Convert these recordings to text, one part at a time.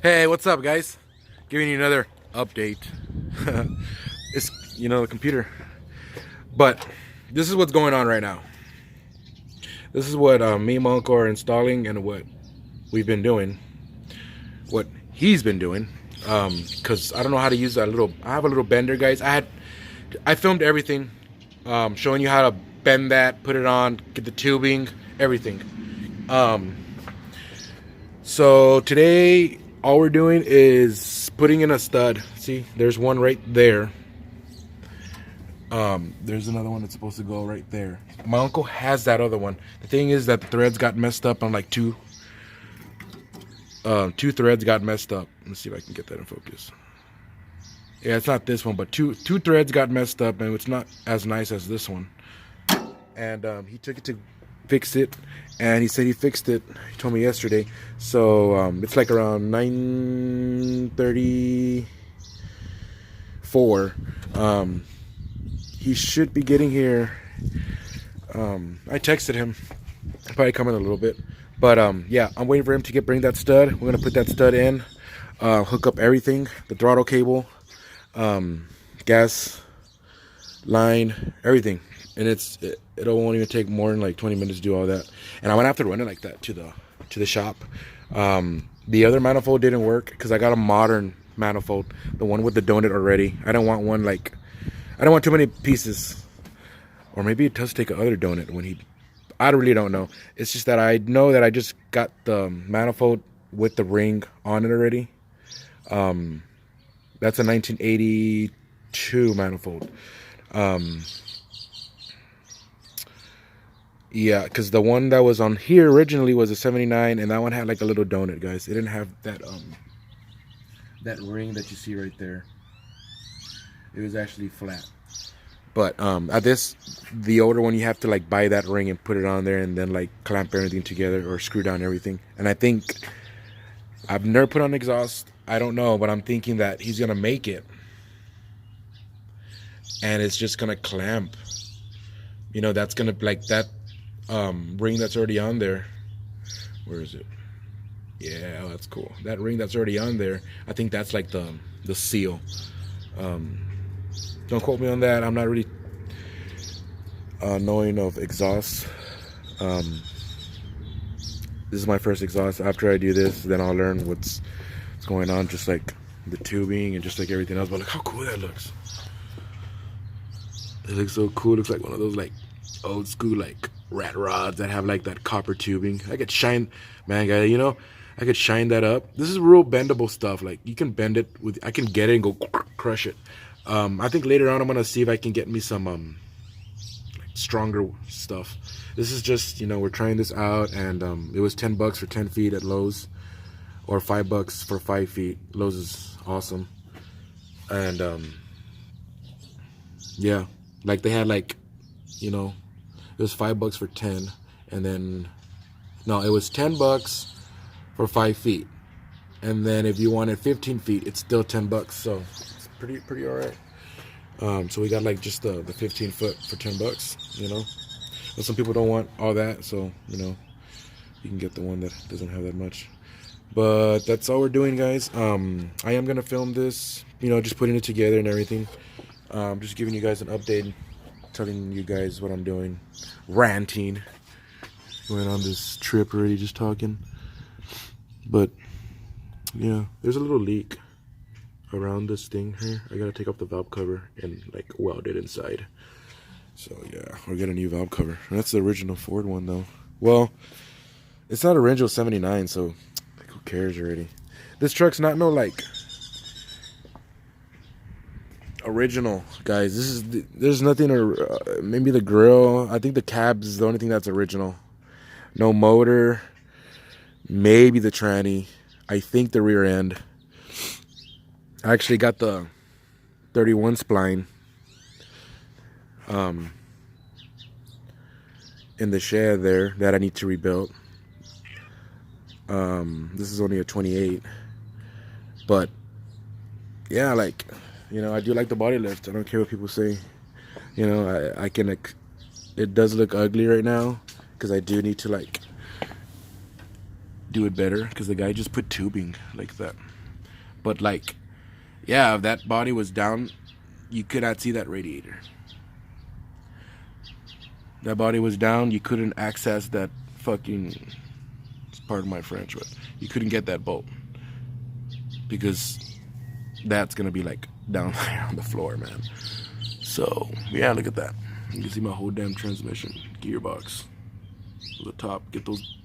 Hey, what's up, guys? Giving you another update. It's, the computer. But this is what's going on right now. This is what me and my uncle are installing and what we've been doing. What he's been doing. Because I don't know how to use that little... I have a little bender, guys. I filmed everything. Showing you how to bend that, put it on, get the tubing, everything. So today, all we're doing is putting in a stud. See, there's one right there. There's another one that's supposed to go right there. My uncle has that other one. The thing is that the threads got messed up on like two threads got messed up. Let's see if I can get that in focus. Yeah, it's not this one, but two threads got messed up, and it's not as nice as this one. And he took it to fix it, and he said he fixed it. He told me yesterday. So it's like around 9:34. He should be getting here. I texted him. He'll probably come in a little bit. But yeah, I'm waiting for him to bring that stud. We're gonna put that stud in, hook up everything, the throttle cable, gas line, everything. And it won't even take more than like 20 minutes to do all that. And I'm gonna have to run it like that to the shop. The other manifold didn't work because I got a modern manifold, the one with the donut already. I don't want one like, I don't want too many pieces. Or maybe it does take another donut when I really don't know. It's just that I know that I just got the manifold with the ring on it already. That's a 1982 manifold. Yeah, because the one that was on here originally was a 79, and that one had like a little donut, guys. It didn't have that that ring that you see right there. It was actually flat. But at the older one, you have to like buy that ring and put it on there, and then like clamp everything together or screw down everything. And I think I've never put on exhaust. I don't know, but I'm thinking that he's gonna make it, and it's just gonna clamp. That's gonna like that ring that's already on there. Where is it? Yeah, oh, that's cool. That ring that's already on there, I think that's like the seal. Don't quote me on that. I'm not really knowing of exhaust. This is my first exhaust. After I do this, then I'll learn what's going on, just like the tubing and just like everything else. But look how cool that looks. It looks so cool. It looks like one of those like old school like rat rods that have like that copper tubing. I could shine, man, guys. I could shine that up. This is real bendable stuff. Like you can bend it with. I can get it and go crush it. I think later on I'm gonna see if I can get me some like stronger stuff. This is just we're trying this out, and it was $10 for 10 feet at Lowe's, or $5 for 5 feet. Lowe's is awesome, and yeah, like they had like it was $5 for 10, and then no, it was $10 for 5 feet, and then if you wanted 15 feet, it's still $10. So it's pretty all right. So we got like just the 15 foot for $10. But some people don't want all that, so you can get the one that doesn't have that much. But that's all we're doing, guys. I am gonna film this, just putting it together and everything. Just giving you guys an update, telling you guys what I'm doing, ranting, going on this trip already, just talking. But yeah, there's a little leak around this thing here. I gotta take off the valve cover and like weld it inside. So yeah, we'll get a new valve cover. And that's the original Ford one though. Well, it's not original 79, so like, who cares already? This truck's not no like original, guys. There's nothing, maybe the grill. I think the cabs is the only thing that's original. No motor, maybe the tranny. I think the rear end. I actually got the 31 spline in the shed there that I need to rebuild. This is only a 28, but yeah, like I do like the body lift. I don't care what people say. I can. It does look ugly right now because I do need to like do it better because the guy just put tubing like that. But like, yeah, if that body was down, you could not see that radiator. That body was down, you couldn't access that fucking, pardon my French, but you couldn't get that bolt because that's gonna be like down there on the floor, man. So yeah, look at that. You can see my whole damn transmission gearbox. The top, get those.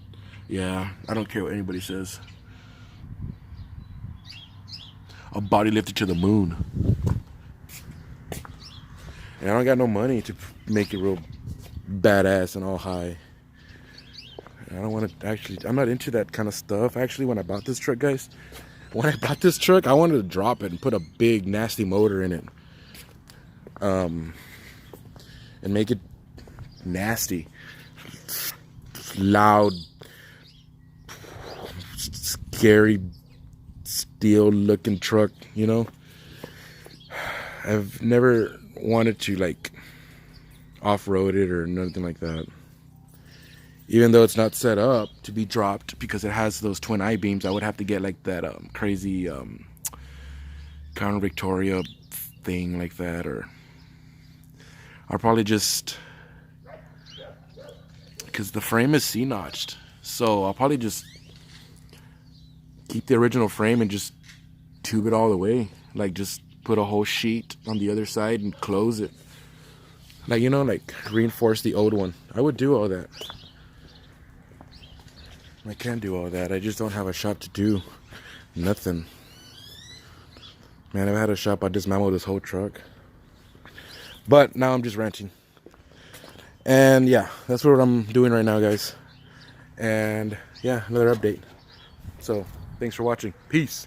Yeah, I don't care what anybody says. A body lifted to the moon. And I don't got no money to make it real badass and all high. I don't want to actually, I'm not into that kind of stuff. Actually, when I bought this truck, guys, when I bought this truck, I wanted to drop it and put a big nasty motor in it. And make it nasty, loud, scary, steel looking truck, you know. I've never wanted to like off-road it or nothing like that, even though it's not set up to be dropped because it has those twin I-beams. I would have to get like that crazy Crown Victoria thing like that, or I'll probably just, because the frame is C-notched, so I'll probably just keep the original frame and just tube it all the way. Like just put a whole sheet on the other side and close it. Like, you know, like reinforce the old one. I would do all that. I can do all that. I just don't have a shop to do nothing. Man, if I had a shop, I'd dismantle this whole truck. But now I'm just ranting. And yeah, that's what I'm doing right now, guys. And yeah, another update. So thanks for watching. Peace.